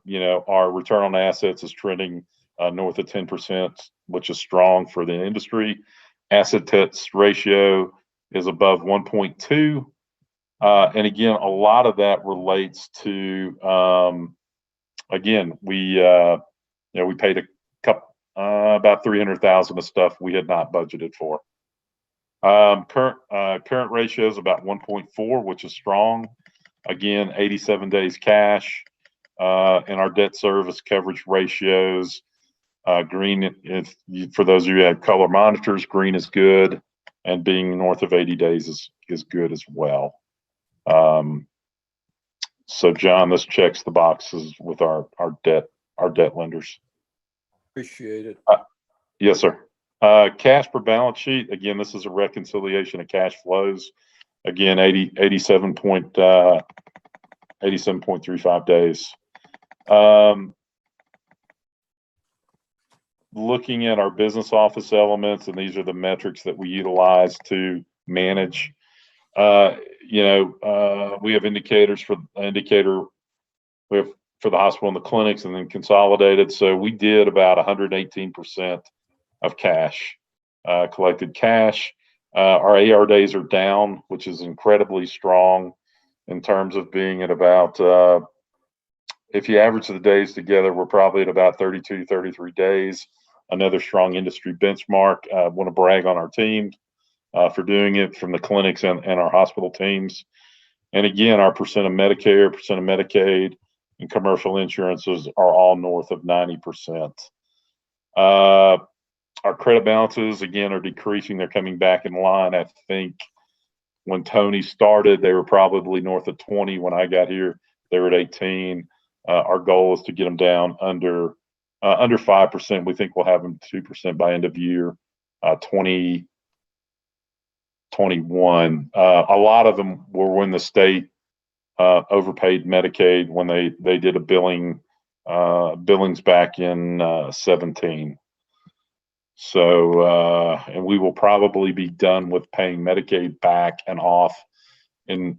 return on assets is trending north of 10%, which is strong for the industry. Asset test ratio is above 1.2. And again, a lot of that relates to, again, we paid a couple, about 300,000 of stuff we had not budgeted for. Current ratio is about 1.4, which is strong. Again, 87 days cash, and our debt service coverage ratios. Green, for those of you who have color monitors, green is good, and being north of 80 days is good as well. So John, this checks the boxes with our debt lenders. Appreciate it. Yes, sir. Cash per balance sheet. Again, this is a reconciliation of cash flows. Again, 87.35 days. Looking at our business office elements, and these are the metrics that we utilize to manage. We have indicators for the hospital and the clinics, and then consolidated. So we did about 118% of cash, collected cash. Our AR days are down, which is incredibly strong in terms of being at about, if you average the days together, we're probably at about 32, 33 days. Another strong industry benchmark. I want to brag on our team for doing it, from the clinics and our hospital teams. And again, our percent of Medicare, percent of Medicaid, and commercial insurances are all north of 90%. Our credit balances, again, are decreasing. They're coming back in line. I think when Tony started, they were probably north of 20. When I got here, they were at 18. Our goal is to get them down under 5%. We think we'll have them 2% by end of year 2021. A lot of them were when the state overpaid Medicaid when they did a billings back in 17. So, and we will probably be done with paying Medicaid back and off in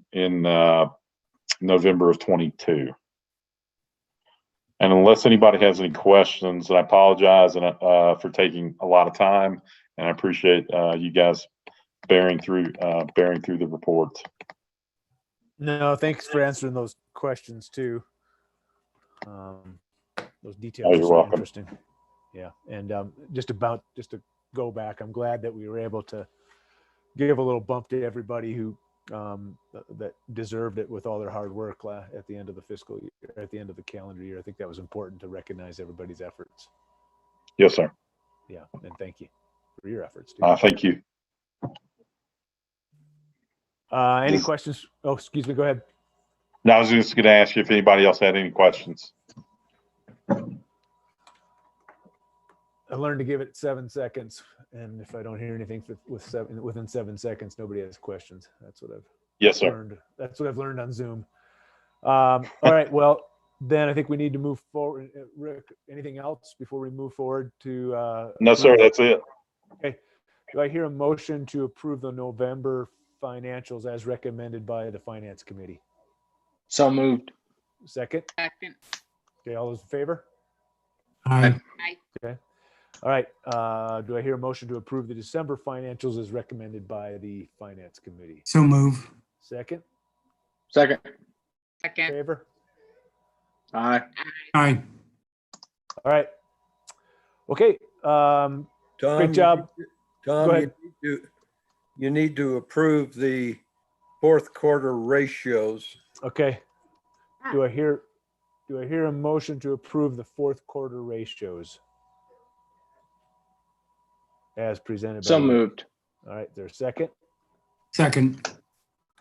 November of 22. And unless anybody has any questions, and I apologize for taking a lot of time, and I appreciate you guys bearing through the report. No, thanks for answering those questions too. Those details are you're so welcome. interesting. Yeah, and just to go back, I'm glad that we were able to give a little bump to everybody who that deserved it with all their hard work at the end of the fiscal year, at the end of the calendar year. I think that was important to recognize everybody's efforts. Yes, sir. Yeah, and thank you for your efforts too. Thank you. Any questions? Oh, excuse me. Go ahead. No, I was just going to ask you if anybody else had any questions. I learned to give it 7 seconds, and if I don't hear anything within 7 seconds, nobody has questions. That's what I've learned. That's what I've learned on Zoom. All right. Well, then I think we need to move forward. Rick, anything else before we move forward to? No, sir. That's it. Okay. Do I hear a motion to approve the November financials as recommended by the Finance Committee? So moved. Second. Second. Okay. All those in favor? Aye. Okay. All right. Do I hear a motion to approve the December financials as recommended by the Finance Committee? So move. Second. Second. Second. Favor? Aye. Aye. All right. Okay. Tom, Great job. Tom, Go ahead. you need to approve the fourth quarter ratios. Okay. Do I hear a motion to approve the fourth quarter ratios as presented? So moved. All right. There's a second. Second.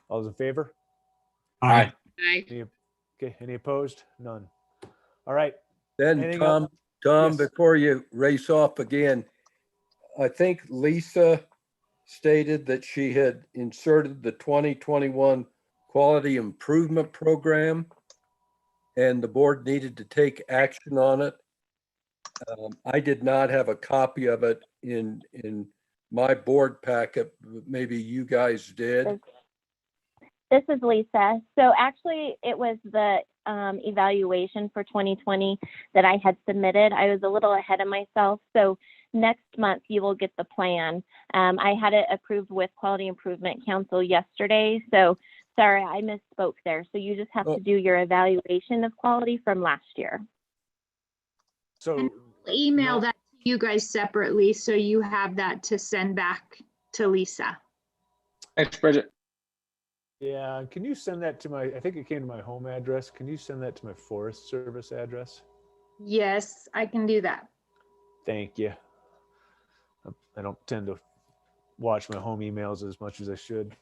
All those in favor? Aye. Aye. Any opposed? None. All right. Then Anything Tom, else? Tom, Yes. before you race off again, I think Lisa stated that she had inserted the 2021 Quality Improvement Program, and the board needed to take action on it. I did not have a copy of it in my board packet. Maybe you guys did. This is Lisa. So actually, it was the evaluation for 2020 that I had submitted. I was a little ahead of myself. So next month you will get the plan. I had it approved with Quality Improvement Council yesterday. So sorry, I misspoke there. So you just have to do your evaluation of quality from last year. So And email no- that to you guys separately, so you have that to send back to Lisa. Thanks, Bridget. Yeah, can you send that to my, I think it came to my home address. Can you send that to my Forest Service address? Yes, I can do that. Thank you. I don't tend to watch my home emails as much as I should.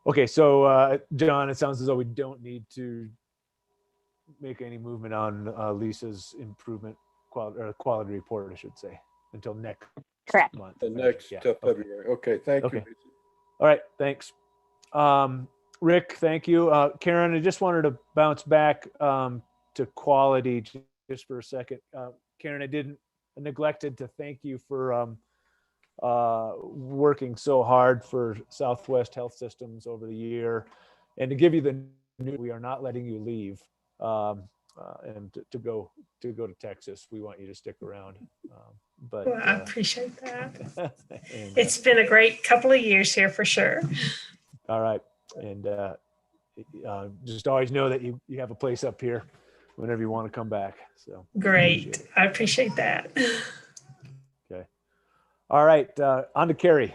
Okay, so John, it sounds as though we don't need to make any movement on Lisa's improvement quality report, I should say, until next Correct. month. The next Yeah, okay. February. Okay, thank you. Okay. All right, thanks. Rick, thank you. Karen, I just wanted to bounce back to quality just for a second. Karen, I neglected to thank you for working so hard for Southwest Health Systems over the year, and to give you the news, we are not letting you leave and to go to Texas. We want you to stick around. But Well, I appreciate that. and, It's been a great couple of years here for sure. all right, and just always know that you have a place up here whenever you want to come back. So Great. I appreciate that. okay. All right, on to Carrie.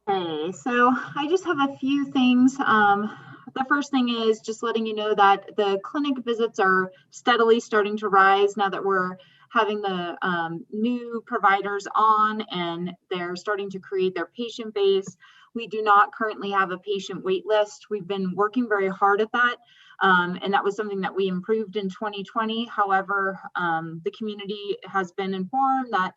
Hey, so I just have a few things. The first thing is just letting you know that the clinic visits are steadily starting to rise now that we're having the new providers on and they're starting to create their patient base. We do not currently have a patient wait list. We've been working very hard at that. And that was something that we improved in 2020. However, the community has been informed that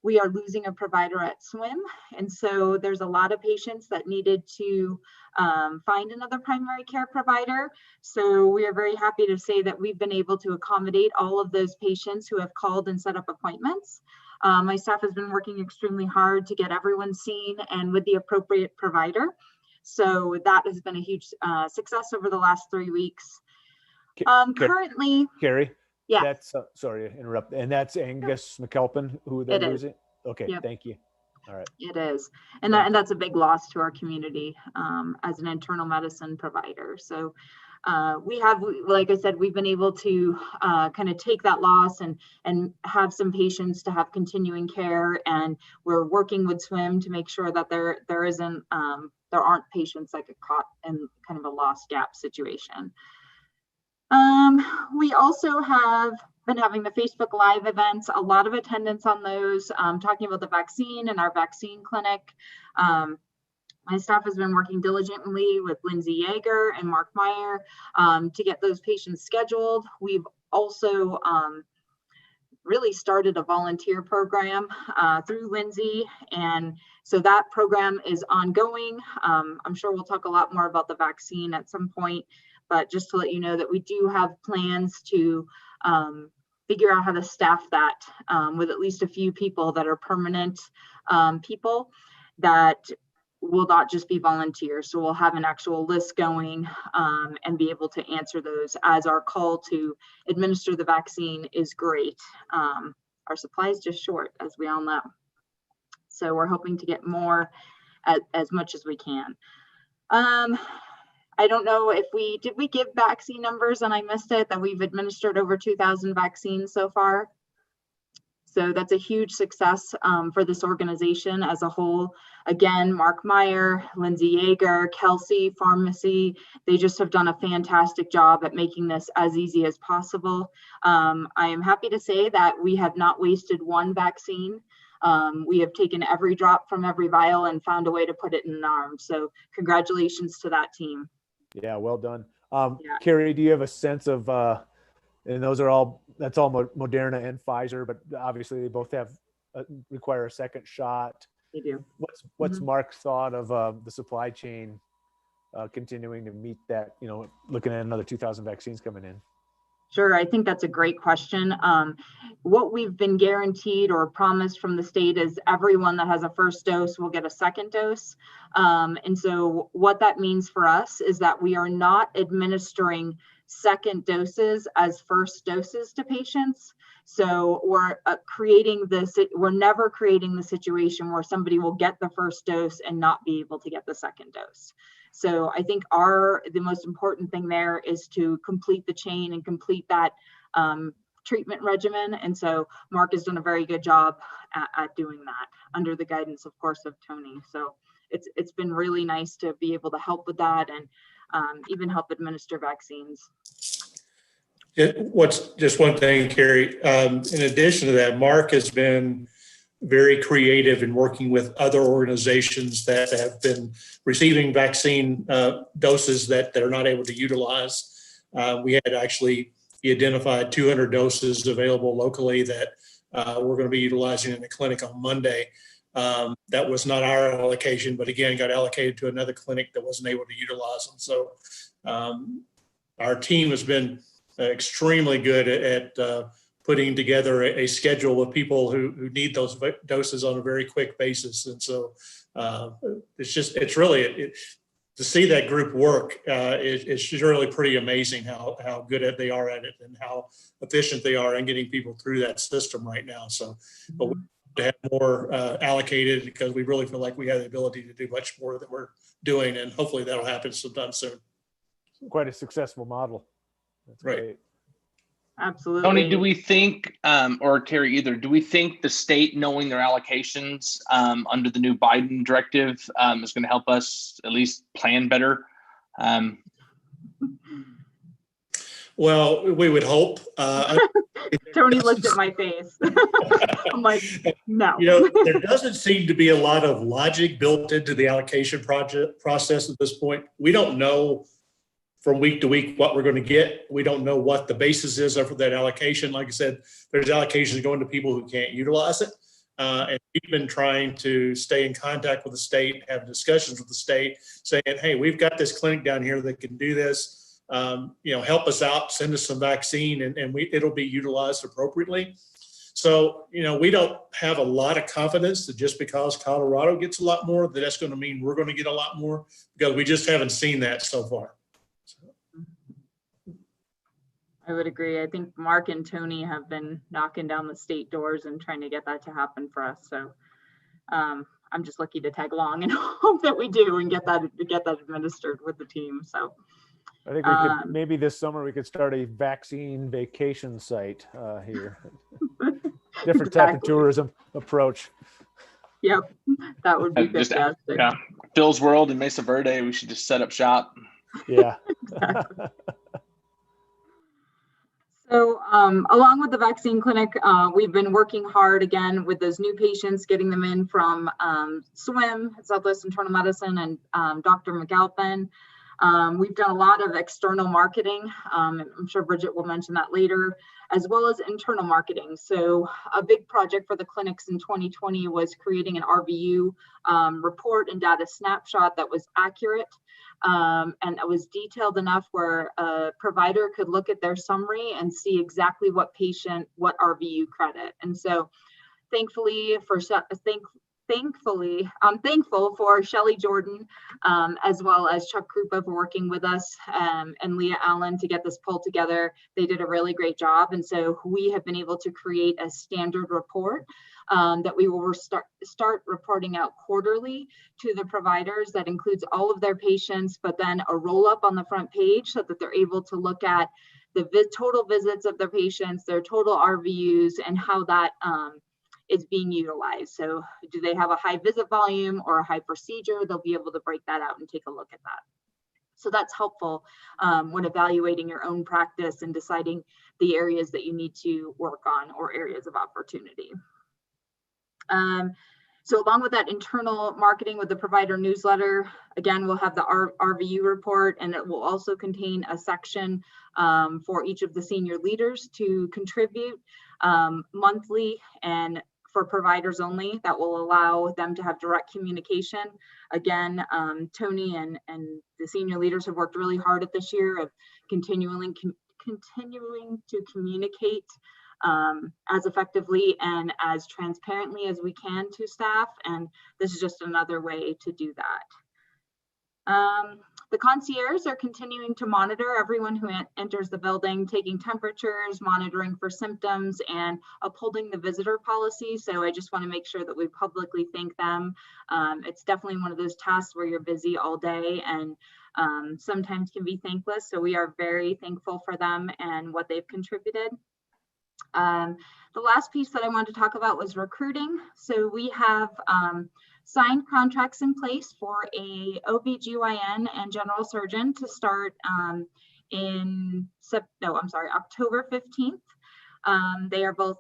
we are losing a provider at SWIM. And so there's a lot of patients that needed to find another primary care provider. So we are very happy to say that we've been able to accommodate all of those patients who have called and set up appointments. My staff has been working extremely hard to get everyone seen and with the appropriate provider. So that has been a huge success over the last 3 weeks. Currently, Carrie. yeah. That's sorry to interrupt. And that's Angus McAlpin who they're losing. Okay, yep. Thank you. All right. It is, and that's a big loss to our community as an internal medicine provider. So we have, like I said, we've been able to kind of take that loss and have some patients to have continuing care, and we're working with SWIM to make sure that there aren't patients that get caught in kind of a lost gap situation. We also have been having the Facebook Live events, a lot of attendance on those, talking about the vaccine and our vaccine clinic. My staff has been working diligently with Lindsay Yeager and Mark Meyer to get those patients scheduled. We've also really started a volunteer program through Lindsay, and so that program is ongoing. I'm sure we'll talk a lot more about the vaccine at some point, but just to let you know that we do have plans to figure out how to staff that with at least a few people that are permanent people that will not just be volunteers. So we'll have an actual list going and be able to answer those as our call to administer the vaccine is great. Our supply is just short, as we all know. So we're hoping to get more as much as we can. I don't know if did we give vaccine numbers and I missed it, that we've administered over 2,000 vaccines so far. So that's a huge success for this organization as a whole. Again, Mark Meyer, Lindsay Yeager, Kelsey Pharmacy, they just have done a fantastic job at making this as easy as possible. I am happy to say that we have not wasted one vaccine. We have taken every drop from every vial and found a way to put it in an arm. So congratulations to that team. Yeah, well done. Carrie, do you have a sense of, and that's all Moderna and Pfizer, but obviously they both require a second shot. They do. What's Mark's thought of the supply chain continuing to meet that, looking at another 2,000 vaccines coming in? Sure, I think that's a great question. What we've been guaranteed or promised from the state is everyone that has a first dose will get a second dose. And so what that means for us is that we are not administering second doses as first doses to patients. So we're we're never creating the situation where somebody will get the first dose and not be able to get the second dose. So I think the most important thing there is to complete the chain and complete that treatment regimen. And so Mark has done a very good job at doing that under the guidance, of course, of Tony. So it's been really nice to be able to help with that and even help administer vaccines. What's just one thing, Carrie, in addition to that, Mark has been very creative in working with other organizations that have been receiving vaccine doses that they're not able to utilize. We had actually identified 200 doses available locally that we're going to be utilizing in the clinic on Monday. That was not our allocation, but again, got allocated to another clinic that wasn't able to utilize them. So our team has been extremely good at putting together a schedule of people who need those doses on a very quick basis. And so it's really, to see that group work, it's really pretty amazing how good they are at it and how efficient they are in getting people through that system right now. So, but we have to have more allocated because we really feel like we have the ability to do much more than we're doing. And hopefully that'll happen sometime soon. Quite a successful model. That's right. Great. Absolutely. Tony, do we think, or Terry either, do we think the state knowing their allocations under the new Biden directive is going to help us at least plan better? Well, we would hope. Tony looked at my face. I'm like, no. You know, there doesn't seem to be a lot of logic built into the allocation process at this point. We don't know from week to week what we're going to get. We don't know what the basis is for that allocation. Like I said, there's allocations going to people who can't utilize it. And we've been trying to stay in contact with the state, have discussions with the state saying, hey, we've got this clinic down here that can do this. Help us out, send us some vaccine and it'll be utilized appropriately. So, we don't have a lot of confidence that just because Colorado gets a lot more, that's going to mean we're going to get a lot more, because we just haven't seen that so far. I would agree. I think Mark and Tony have been knocking down the state doors and trying to get that to happen for us. So I'm just lucky to tag along and hope that we do and get that administered with the team. So I think we could, maybe this summer we could start a vaccine vacation site here. Different type of tourism approach. Yep, that would be fantastic. Yeah, Phil's World in Mesa Verde. We should just set up shop. Yeah. Exactly. So along with the vaccine clinic, we've been working hard again with those new patients, getting them in from SWIM, Southwest Internal Medicine, and Dr. McAlpin. We've done a lot of external marketing. I'm sure Bridget will mention that later, as well as internal marketing. So a big project for the clinics in 2020 was creating an RVU report and data snapshot that was accurate. And that was detailed enough where a provider could look at their summary and see exactly what patient, what RVU credit. And so thankfully, I'm thankful for Shelley Jordan, as well as Chuck Krupa for working with us and Leah Allen to get this pulled together. They did a really great job. And so we have been able to create a standard report that we will start reporting out quarterly to the providers. That includes all of their patients, but then a roll up on the front page so that they're able to look at the total visits of their patients, their total RVUs, and how that is being utilized. So do they have a high visit volume or a high procedure? They'll be able to break that out and take a look at that. So that's helpful when evaluating your own practice and deciding the areas that you need to work on or areas of opportunity. So along with that internal marketing with the provider newsletter, again, we'll have the RVU report, and it will also contain a section for each of the senior leaders to contribute monthly, and for providers only. That will allow them to have direct communication. Again, Tony and the senior leaders have worked really hard at this year of continually continuing to communicate as effectively and as transparently as we can to staff, and this is just another way to do that. The concierges are continuing to monitor everyone who enters the building, taking temperatures, monitoring for symptoms, and upholding the visitor policy. So I just want to make sure that we publicly thank them. It's definitely one of those tasks where you're busy all day and sometimes can be thankless. So we are very thankful for them and what they've contributed. The last piece that I wanted to talk about was recruiting. So we have signed contracts in place for a OBGYN and general surgeon to start October 15th. They are both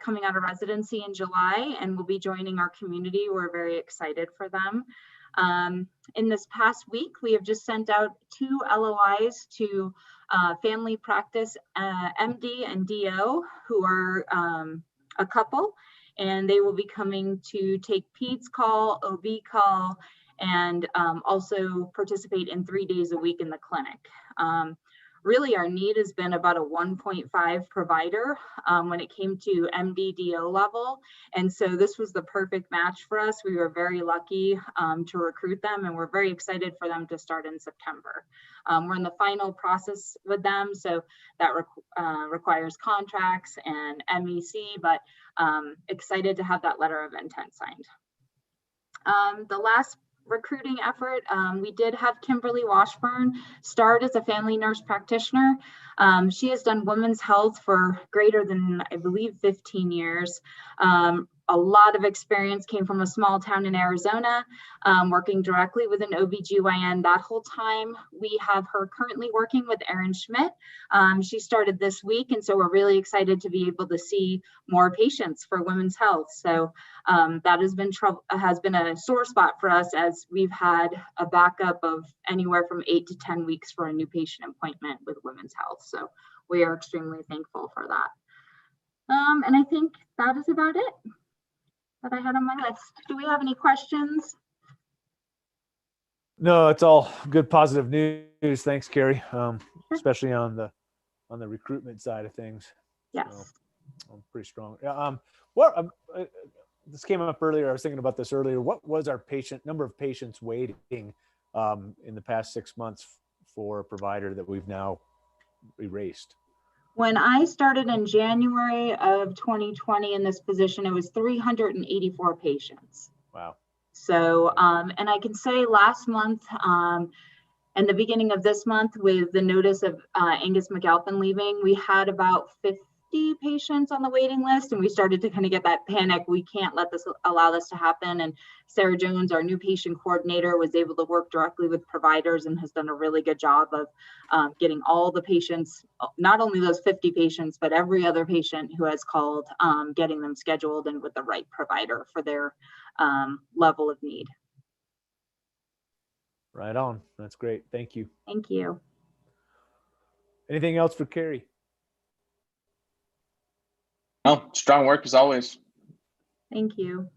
coming out of residency in July and will be joining our community. We're very excited for them. In this past week, we have just sent out 2 LOIs to family practice MD and DO, who are a couple, and they will be coming to take PEDS call, OB call, and also participate in 3 days a week in the clinic. Really, our need has been about a 1.5 provider when it came to MD-DO level. And so this was the perfect match for us. We were very lucky to recruit them, and we're very excited for them to start in September. We're in the final process with them, so that requires contracts and MEC, but excited to have that letter of intent signed. The last recruiting effort, we did have Kimberly Washburn start as a family nurse practitioner. She has done women's health for greater than, I believe, 15 years. A lot of experience, came from a small town in Arizona, working directly with an OBGYN that whole time. We have her currently working with Erin Schmidt. She started this week, and so we're really excited to be able to see more patients for women's health. So that has been a sore spot for us, as we've had a backup of anywhere from 8 to 10 weeks for a new patient appointment with women's health. So we are extremely thankful for that. And I think that is about it that I had on my list. Do we have any questions? No, it's all good, positive news. Thanks, Carrie. Especially on the recruitment side of things. Yes. So, pretty strong. Yeah. This came up earlier. I was thinking about this earlier. What was our number of patients waiting in the past 6 months for a provider that we've now erased? When I started in January of 2020 in this position, it was 384 patients. Wow. So, and I can say last month and the beginning of this month, with the notice of Angus McAlpin leaving, we had about 50 patients on the waiting list, and we started to kind of get that panic. We can't allow this to happen. And Sarah Jones, our new patient coordinator, was able to work directly with providers and has done a really good job of getting all the patients, not only those 50 patients, but every other patient who has called, getting them scheduled and with the right provider for their level of need. Right on. That's great. Thank you. Thank you. Anything else for Carrie? Oh, strong work as always. Thank you.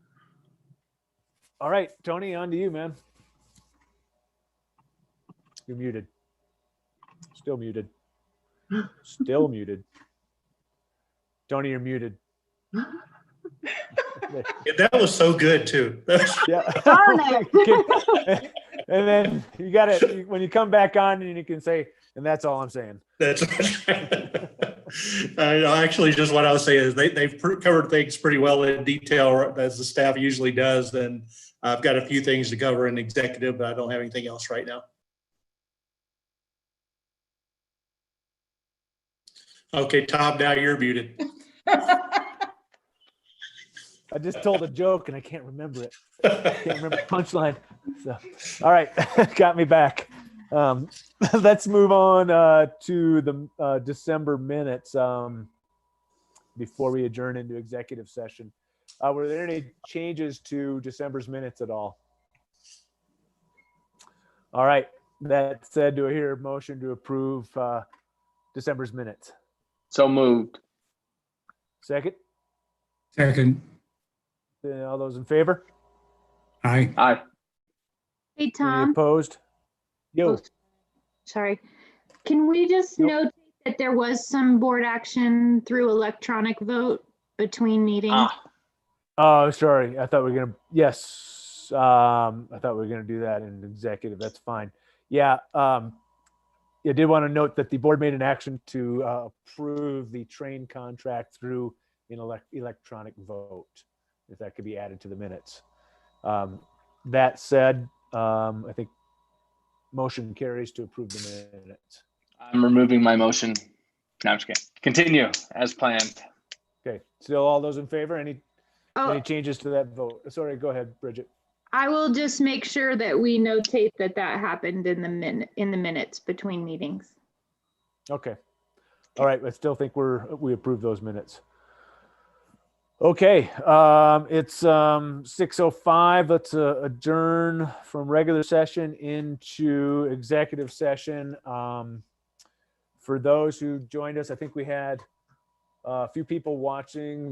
All right, Tony, on to you, man. You're muted. Still muted. Still muted. Tony, you're muted. Yeah, that was so good too. Yeah. Darn it. And then you got it when you come back on, and you can say, and that's all I'm saying. That's actually just what I was saying is they've covered things pretty well in detail, as the staff usually does. And I've got a few things to cover in executive, but I don't have anything else right now. Okay, Tom, now you're muted. I just told a joke and I can't remember it. Can't remember the punchline. So, all right, got me back. Let's move on to the December minutes before we adjourn into executive session. Were there any changes to December's minutes at all? All right. That said, do I hear a motion to approve December's minutes? So moved. Second? Second. All those in favor? Aye. Aye. Hey, Any Tom. opposed? Yo. Oh, sorry. Can we just Nope. notate That there was some board action through electronic vote between meetings. Oh, sorry. I thought we were gonna, yes. I thought we were gonna do that in executive. That's fine. Yeah. I did want to note that the board made an action to approve the train contract through an electronic vote, if that could be added to the minutes. That said, I think motion carries to approve the minutes. I'm removing my motion. No, I'm just kidding. Continue as planned. Okay, still all those in favor? Any Oh, changes to that vote? Sorry, go ahead, Bridget. I will just make sure that we notate that that happened in the minutes between meetings. Okay. All right, I still think we approve those minutes. Okay, it's 6:05. Let's adjourn from regular session into executive session. For those who joined us, I think we had a few people watching